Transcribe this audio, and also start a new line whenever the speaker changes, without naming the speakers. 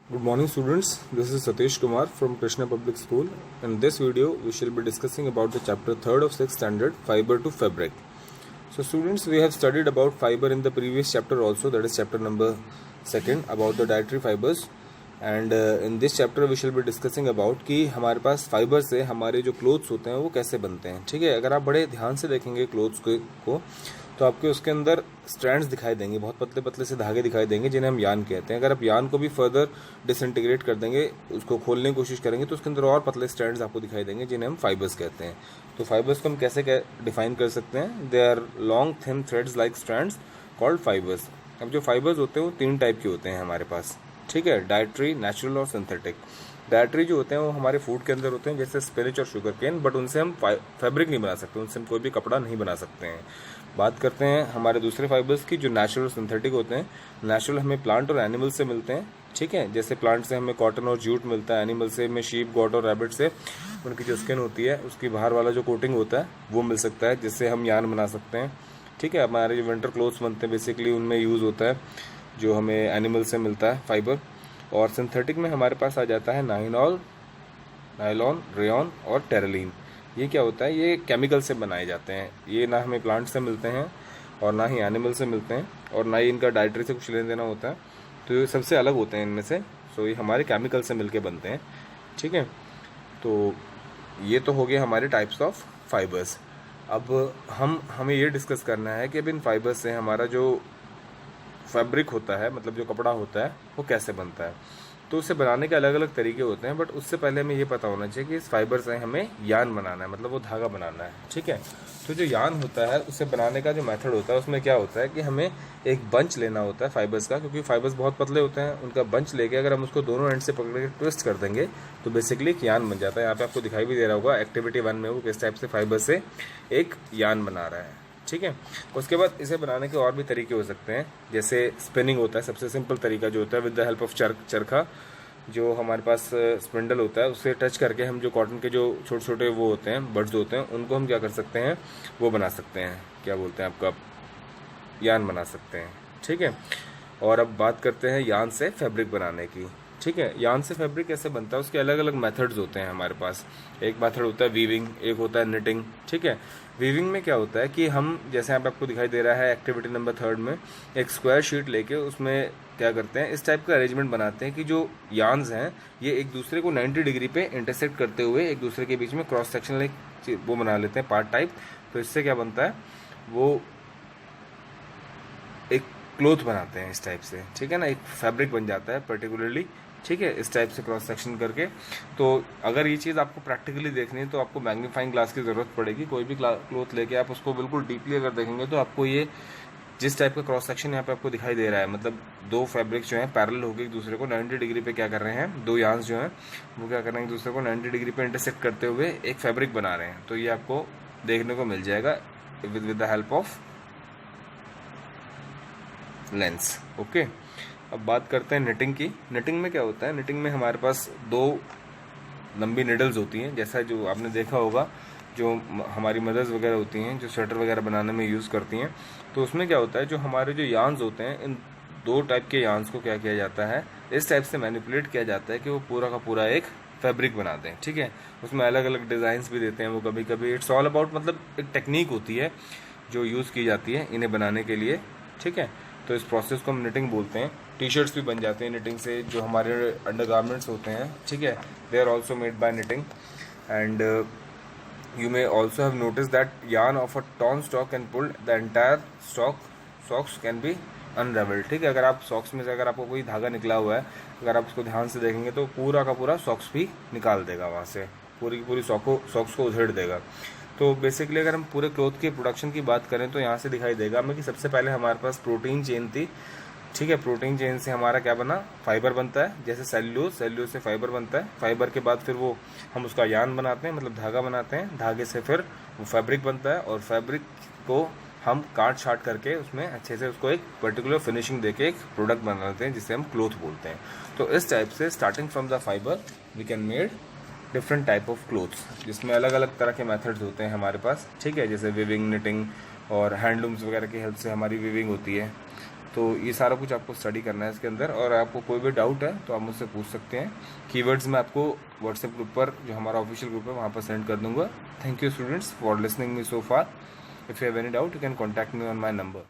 Good morning students, this is Satish Kumar from Krishna Public School. In this video, we shall be discussing about the chapter 3rd of 6th standard, Fiber to Fabric. So students, we have studied about fiber in the previous chapter also, that is chapter number 2nd, about the dietary fibers. And in this chapter we shall be discussing about कि हमारे पास fibre से हमारे जो clothes होते हैं वो कैसे बनते हैं. ठीक है, अगर आप बड़े ध्यान से देखेंगे क्लोथ्स को तो आपके उसके अंदर स्ट्रैंड्स दिखाई देंगे, बहुत पतले पतले से धागे दिखाई देंगे जिन्हें हम यान कहते हैं. अगर आप यान को भी फर्दर डिसइंटीग्रेट कर देंगे, उसको खोलने की कोशिश करेंगे तो उसके अंदर और पतले स्ट्रैंड्स आपको दिखाई देंगे जिन्हें हम फाइबर्स कहते हैं. तो फाइबर्स को हम कैसे डिफाइन कर सकते हैं? They are long thin threads like strands called fibres. अब जो फाइबर्स होते हैं वो 3 टाइप के होते हैं हमारे पास. ठीक है, डाइटरी, नेचुरल और सिंथेटिक. डाइटरी जो होते हैं वो हमारे फूड के अंदर होते हैं, जैसे स्पिनच और शुगर केन, बट उनसे हम फैब्रिक नहीं बना सकते, उनसे हम कोई भी कपड़ा नहीं बना सकते हैं. बात करते हैं हमारे दूसरे फाइबर्स की जो नेचुरल और सिंथेटिक होते हैं. नेचुरल हमें प्लांट और एनिमल से मिलते हैं. ठीक है, जैसे प्लांट से हमें कॉटन और जूट मिलता है, एनिमल से हमें शीप, गॉट और रैबिट से उनकी जो स्किन होती है उसकी बाहर वाला जो कोटिंग होता है वो मिल सकता है, जिससे हम यान बना सकते हैं. ठीक है, हमारे जो विंटर क्लोथ्स बनते हैं बेसिकली उनमें यूज़ होता है जो हमें एनिमल से मिलता है फाइबर. और सिंथेटिक में हमारे पास आ जाता है नायलॉन, रेयॉन और टेरेलिन. ये क्या होता है? ये केमिकल से बनाए जाते हैं. ये ना हमें प्लांट से मिलते हैं और ना ही एनिमल से मिलते हैं और ना ही इनका डाइटरी से कुछ लेना देना होता है. तो ये सबसे अलग होते हैं इनमें से. सो ये हमारे केमिकल से मिलके बनते हैं. ठीक है, तो ये तो हो गया हमारे टाइप्स ऑफ फाइबर्स. अब हमें ये डिस्कस करना है कि अब इन फाइबर्स से हमारा जो फैब्रिक होता है, मतलब जो कपड़ा होता है, वो कैसे बनता है. तो उसे बनाने के अलग अलग तरीके होते हैं, बट उससे पहले हमें ये पता होना चाहिए कि इस फाइबर से हमें यान बनाना है, मतलब वो धागा बनाना है. ठीक है, तो जो यान होता है उसे बनाने का जो मेथड होता है उसमें क्या होता है कि हमें एक बंच लेना होता है फाइबर्स का, क्योंकि फाइबर्स बहुत पतले होते हैं. उनका बंच लेके अगर हम उसको दोनों एंड से पकड़ के ट्विस्ट कर देंगे तो बेसिकली एक यान बन जाता है. यहाँ पे आपको दिखाई भी दे रहा होगा एक्टिविटी 1 में वो किस टाइप से फाइबर से एक यान बना रहा है. ठीक है, उसके बाद इसे बनाने के और भी तरीके हो सकते हैं, जैसे स्पिनिंग होता है. सबसे सिंपल तरीका जो होता है विद द हेल्प ऑफ चरखा, जो हमारे पास स्पिंडल होता है उससे टच करके हम जो कॉटन के जो छोटे छोटे वो होते हैं, बड्स होते हैं, उनको हम क्या कर सकते हैं, वो बना सकते हैं, क्या बोलते हैं आपका, यान बना सकते हैं. ठीक है, और अब बात करते हैं यान से फैब्रिक बनाने की. ठीक है, यान से फैब्रिक कैसे बनता है उसके अलग अलग मेथड्स होते हैं हमारे पास. एक मेथड होता है वीविंग, एक होता है निटिंग. ठीक है, वीविंग में क्या होता है कि हम, जैसे यहाँ पे आपको दिखाई दे रहा है एक्टिविटी नंबर 3 में, एक स्क्वायर शीट लेके उसमें क्या करते हैं, इस टाइप का अरेंजमेंट बनाते हैं कि जो यान्स हैं ये एक दूसरे को 90 डिग्री पे इंटरसेक्ट करते हुए एक दूसरे के बीच में क्रॉस सेक्शनल एक वो बना लेते हैं, पार्ट टाइप. तो इससे क्या बनता है, वो एक क्लोथ बनाते हैं इस टाइप से. ठीक है ना, एक फैब्रिक बन जाता है पर्टिकुलरली. ठीक है, इस टाइप से क्रॉस सेक्शन करके. तो अगर ये चीज़ आपको प्रैक्टिकली देखनी है तो आपको मैग्नीफाइंग ग्लास की ज़रूरत पड़ेगी. कोई भी क्लोथ लेके आप उसको बिल्कुल डीपली अगर देखेंगे तो आपको ये जिस टाइप का क्रॉस सेक्शन यहाँ पे आपको दिखाई दे रहा है, मतलब 2 फैब्रिक्स जो हैं पैरेलल होकर एक दूसरे को 90 डिग्री पे क्या कर रहे हैं, 2 यान्स जो हैं वो क्या कर रहे हैं, एक दूसरे को 90 डिग्री पे इंटरसेक्ट करते हुए एक फैब्रिक बना रहे हैं. तो ये आपको देखने को मिल जाएगा with the help of lens. Okay, अब बात करते हैं निटिंग की. निटिंग में क्या होता है, निटिंग में हमारे पास 2 लंबी निडल्स होती हैं, जैसा जो आपने देखा होगा जो हमारी मदर्स वगैरह होती हैं जो स्वेटर वगैरह बनाने में यूज़ करती हैं. तो उसमें क्या होता है, जो हमारे जो यान्स होते हैं, इन 2 टाइप के यान्स को क्या किया जाता है, इस टाइप से मैनिपुलेट किया जाता है कि वो पूरा का पूरा एक फैब्रिक बना दें. ठीक है, उसमें अलग अलग डिज़ाइंस भी देते हैं वो कभी कभी. इट्स ऑल अबाउट, मतलब एक टेक्निक होती है जो यूज़ की जाती है इन्हें बनाने के लिए. ठीक है, तो इस प्रोसेस को हम निटिंग बोलते हैं. टी शर्ट्स भी बन जाते हैं निटिंग से, जो हमारे अंडरगारमेंट्स होते हैं. ठीक है, they are also made by knitting. And you may also have noticed that yarn of a torn stalk can pull the entire socks can be unraveled. ठीक है, अगर आप सॉक्स में से अगर आपको कोई धागा निकला हुआ है, अगर आप उसको ध्यान से देखेंगे तो पूरा का पूरा सॉक्स भी निकाल देगा वहाँ से, पूरी की पूरी सॉक्स को उधेड़ देगा. तो बेसिकली अगर हम पूरे क्लोथ के प्रोडक्शन की बात करें तो यहाँ से दिखाई देगा हमें कि सबसे पहले हमारे पास प्रोटीन चेन थी. ठीक है, प्रोटीन चेन से हमारा क्या बना, फाइबर बनता है, जैसे सेल्यूलोज से फाइबर बनता है. फाइबर के बाद फिर वो हम उसका यान बनाते हैं, मतलब धागा बनाते हैं. धागे से फिर वो फैब्रिक बनता है और फैब्रिक को हम काट छाट करके उसमें अच्छे से उसको एक पर्टिकुलर फिनिशिंग देके एक प्रोडक्ट बना लेते हैं जिसे हम क्लोथ बोलते हैं. तो इस टाइप से starting from the fibre we can made different type of clothes, जिसमें अलग अलग तरह के मेथड्स होते हैं हमारे पास. ठीक है, जैसे विविंग, निटिंग और हैंडलूम्स वगैरह की हेल्प से हमारी विविंग होती है. तो ये सारा कुछ आपको स्टडी करना है इसके अंदर, और आपको कोई भी डाउट है तो आप मुझसे पूछ सकते हैं। कीवर्ड्स मैं आपको व्हाट्सएप ग्रुप पर, जो हमारा ऑफिशियल ग्रुप है, वहाँ पर सेंड कर दूंगा। Thank you students for listening me so far. If you have any doubt you can contact me on my number.